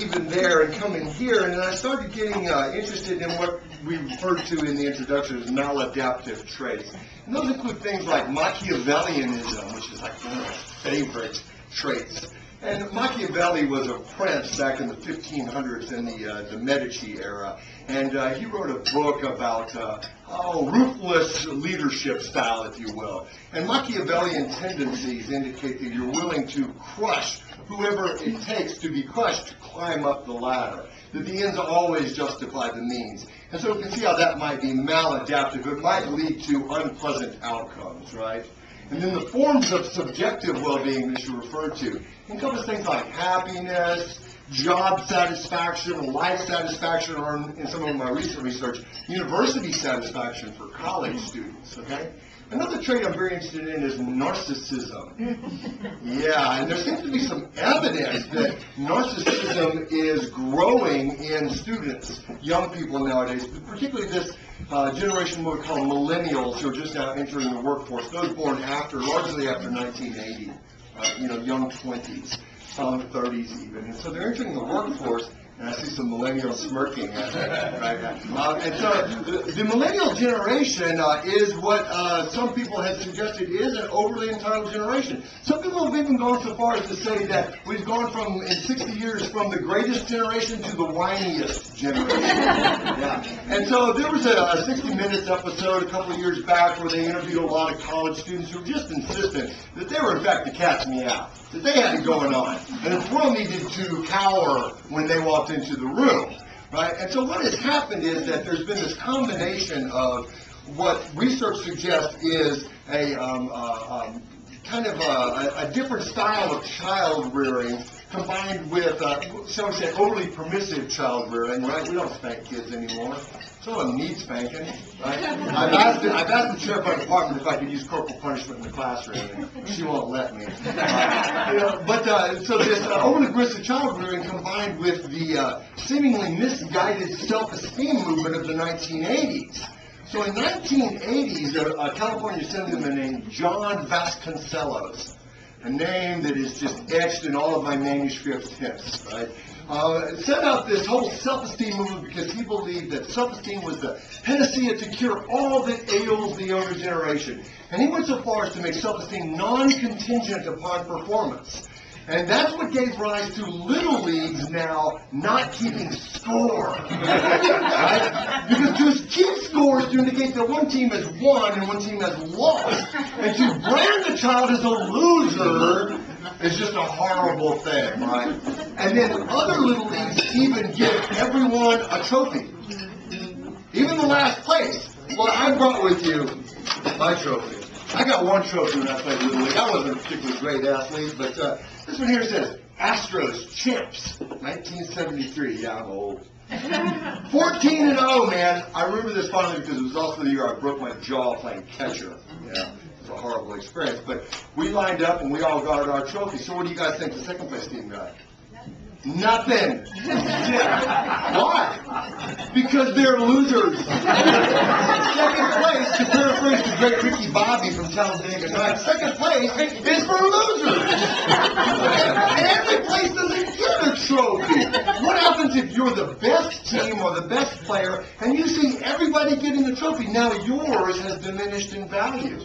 even there and coming here, and then I started getting interested in what we referred to in the introduction as maladaptive traits. And those include things like Machiavellianism, which is like one of my favorite traits. And Machiavelli was a prince back in the 1500s in the Medici era, and he wrote a book about ruthless leadership style, if you will. And Machiavellian tendencies indicate that you're willing to crush whoever it takes to be crushed to climb up the ladder. That the ends always justify the means. And so you can see how that might be maladaptive. It might lead to unpleasant outcomes, right? And then the forms of subjective well-being that you referred to encompass things like happiness, job satisfaction, life satisfaction, or in some of my recent research, university satisfaction for college students, okay? Another trait I'm very interested in is narcissism. Yeah, and there seems to be some evidence that narcissism is growing in students, young people nowadays, particularly this generation what we call millennials who are just now entering the workforce, those born largely after 1980, young 20s, 30s even. And so they're entering the workforce. And I see some millennials smirking at me right now. And so the millennial generation is what some people have suggested is an overly entitled generation. Some people have even gone so far as to say that we've gone from, in 60 years, from the greatest generation to the whiniest generation. Yeah. And so there was a 60 Minutes episode a couple of years back where they interviewed a lot of college students who were just insistent that they were, in fact, the cat's meow, that they had it going on. And the world needed to cower when they walked into the room, right? And so what has happened is that there's been this combination of what research suggests is a kind of a different style of child rearing combined with, shall we say, overly permissive child rearing, right? We don't spank kids anymore. Some of them need spanking, right? I've asked the chair of my department if I could use corporal punishment in the classroom, and she won't let me. So this overly aggressive child rearing combined with the seemingly misguided self-esteem movement of the 1980s. So in 1980s, a California assemblyman named John Vasconcellos, a name that is just etched in all of my manuscript hints, right? Set out this whole self-esteem movement because he believed that self-esteem was the panacea to cure all that ails the younger generation. And he went so far as to make self-esteem non-contingent upon performance. And that's what gave rise to little leagues now not keeping score. Right? Because to keep scores to indicate that one team has won and one team has lost. And to brand the child as a loser is just a horrible thing, right? And then other little leagues even give everyone a trophy. Even the last place. Well, I brought with you my trophy. I got one trophy when I played Little League. I wasn't a particularly great athlete, but this one here says, Astros Champs, 1973. Yeah, I'm old. 14-0, man. I remember this finally because it was also the year I broke my jaw playing catcher. Yeah, it was a horrible experience. But we lined up and we all got our trophy. So what do you guys think the second place team got? Nothing. Yeah. Why? Because they're losers. Second place, to paraphrase the great Ricky Bobby from Talladega Nights, second place is for losers. Every place doesn't get a trophy. What happens if you're the best team or the best player and you see everybody getting the trophy? Now yours has diminished in value.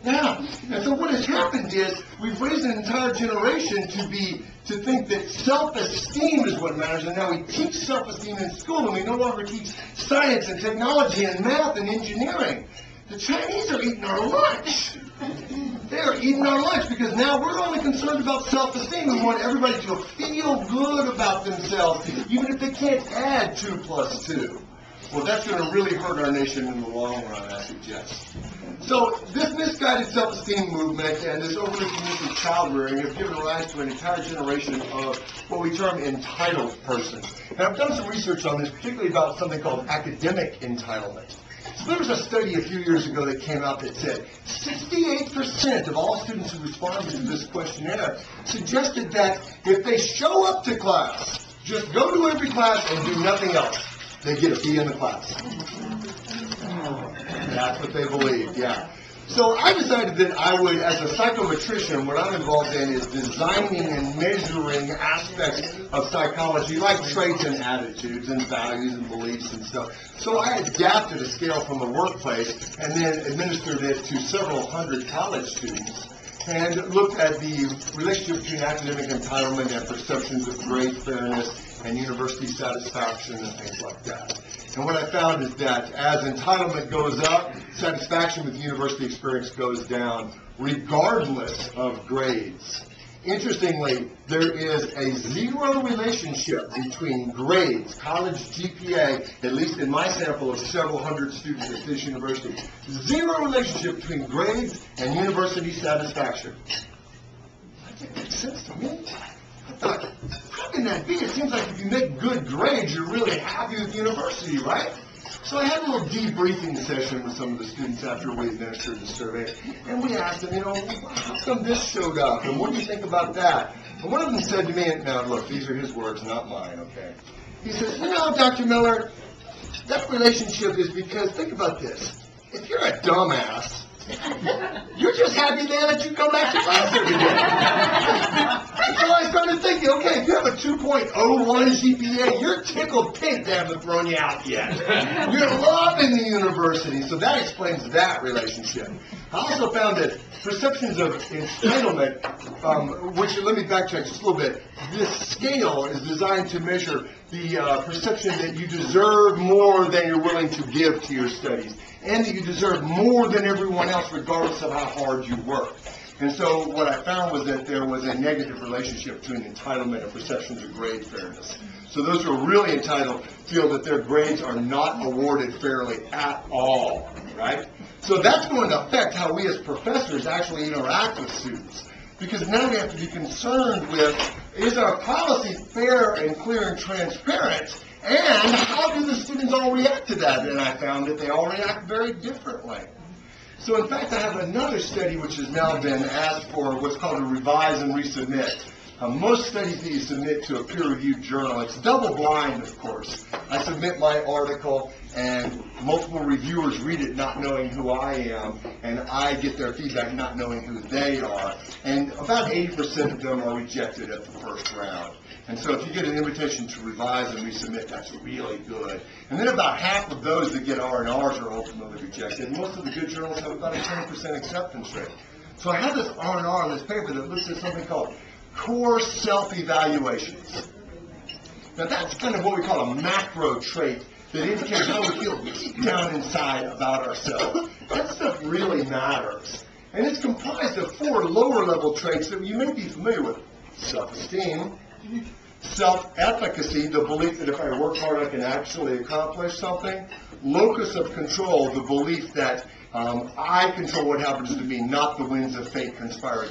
Yeah, and so what has happened is we've raised an entire generation to think that self-esteem is what matters, and now we teach self-esteem in school, and we no longer teach science and technology and math and engineering. The Chinese are eating our lunch. They're eating our lunch because now we're only concerned about self-esteem. We want everybody to feel good about themselves, even if they can't add 2 plus 2. Well, that's going to really hurt our nation in the long run, I suggest. So this misguided self-esteem movement and this overly permissive child rearing have given rise to an entire generation of what we term entitled persons. And I've done some research on this, particularly about something called academic entitlement. So there was a study a few years ago that came out that said 68% of all students who responded to this questionnaire suggested that if they show up to class, just go to every class and do nothing else, they get a B in the class. That's what they believe, yeah. So I decided that I would, as a psychometrician, what I'm involved in is designing and measuring aspects of psychology, like traits and attitudes and values and beliefs and stuff. So I adapted a scale from the workplace and then administered it to several hundred college students and looked at the relationship between academic entitlement and perceptions of grade fairness and university satisfaction and things like that. And what I found is that as entitlement goes up, satisfaction with university experience goes down, regardless of grades. Interestingly, there is a zero relationship between grades, college GPA, at least in my sample of several hundred students at this university, zero relationship between grades and university satisfaction. I think that makes sense to me. I thought, how can that be? It seems like if you make good grades, you're really happy with the university, right? So I had a little debriefing session with some of the students after we administered the survey, and we asked them, how come this showed up, and what do you think about that? And one of them said to me, and now look, these are his words, not mine, okay? He says, Dr. Miller, that relationship is because, think about this, if you're a dumbass, you're just happy then that you come back to class every day. So I started thinking, okay, if you have a 2.01 GPA, you're tickled pink they haven't thrown you out yet. You're loving the university, so that explains that relationship. I also found that perceptions of entitlement, which, let me backtrack just a little bit. This scale is designed to measure the perception that you deserve more than you're willing to give to your studies, and that you deserve more than everyone else regardless of how hard you work. And so what I found was that there was a negative relationship between entitlement and perceptions of grade fairness. So those who are really entitled feel that their grades are not awarded fairly at all, right? So that's going to affect how we as professors actually interact with students. Because now we have to be concerned with, is our policy fair and clear and transparent? And how do the students all react to that? And I found that they all react very differently. So in fact, I have another study which has now been asked for what's called a revise and resubmit. Most studies that you submit to a peer-reviewed journal, it's double-blind, of course. I submit my article, and multiple reviewers read it not knowing who I am, and I get their feedback not knowing who they are. And about 80% of them are rejected at the first round. And so if you get an invitation to revise and resubmit, that's really good. And then about half of those that get R&Rs are ultimately rejected. And most of the good journals have about a 20% acceptance rate. So I have this R&R on this paper that looks at something called core self-evaluations. Now that's kind of what we call a macro trait that indicates how we feel deep down inside about ourselves. That stuff really matters. And it's comprised of 4 lower level traits that you may be familiar with. Self-esteem, self-efficacy, the belief that if I work hard I can actually accomplish something. Locus of control, the belief that I control what happens to me, not the winds of fate conspiring